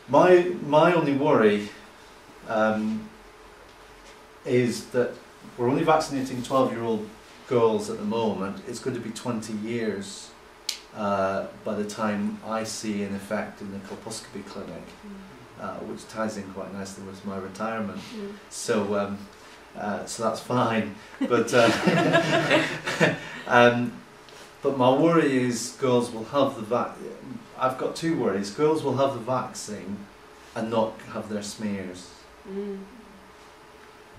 My only worry is that we're only vaccinating 12-year-old girls at the moment. It's going to be 20 years by the time I see an effect in the colposcopy clinic, which ties in quite nicely with my retirement. So that's fine. But but my worry is girls will have the I've got two worries. Girls will have the vaccine and not have their smears.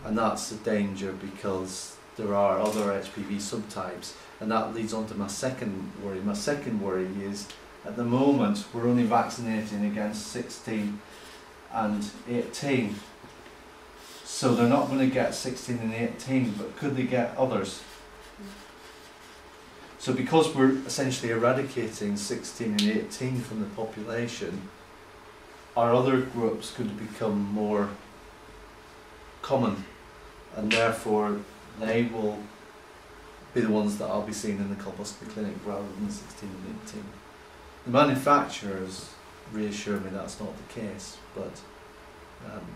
And that's a danger because there are other HPV subtypes, and that leads on to my second worry. My second worry is, at the moment, we're only vaccinating against 16 and 18. So they're not going to get 16 and 18, but could they get others? So because we're essentially eradicating 16 and 18 from the population, our other groups could become more common, and therefore they will be the ones that I'll be seeing in the colposcopy clinic rather than 16 and 18. The manufacturers reassure me that's not the case, but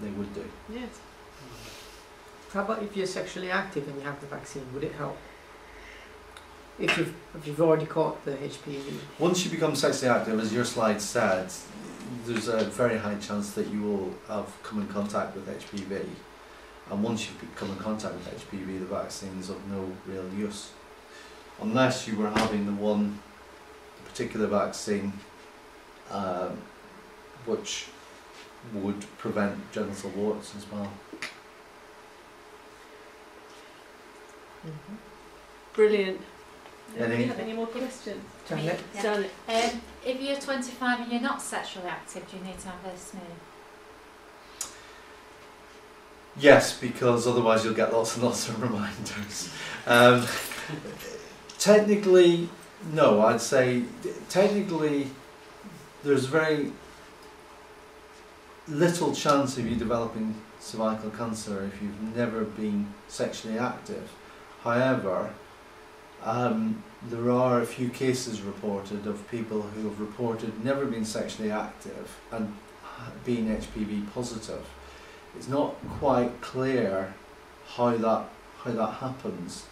they would do. Yes. How about if you're sexually active and you have the vaccine, would it help? If you've already caught the HPV? Once you become sexually active, as your slide said, there's a very high chance that you will have come in contact with HPV. And once you come in contact with HPV, the vaccine is of no real use. Unless you were having the particular vaccine which would prevent genital warts as well. Brilliant. Do Any? you have any more questions? Janet? Yeah. Janet. If you're 25 and you're not sexually active, do you need to have a smear? Yes, because otherwise you'll get lots and lots of reminders. Technically, no. I'd say technically there's very little chance of you developing cervical cancer if you've never been sexually active. However, there are a few cases reported of people who have reported never been sexually active and being HPV positive. It's not quite clear how that happens.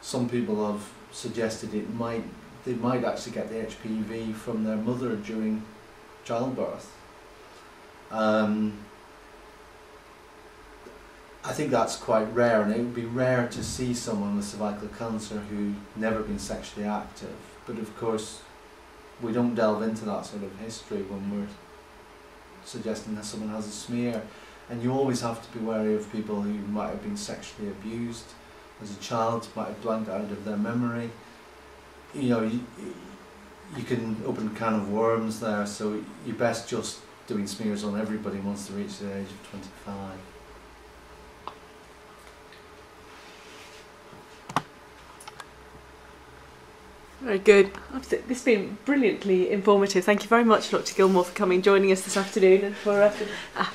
Some people have suggested they might actually get the HPV from their mother during childbirth. I think that's quite rare, and it would be rare to see someone with cervical cancer who's never been sexually active. But of course, we don't delve into that sort of history when we're suggesting that someone has a smear. And you always have to be wary of people who might have been sexually abused as a child, might have blanked out of their memory. You know, you can open a can of worms there, so you're best just doing smears on everybody once they reach the age of 25. Very good. This has been brilliantly informative. Thank you very much, Dr. Gilmore, for coming and joining us this afternoon, and for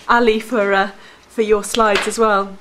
Ali for your slides as well.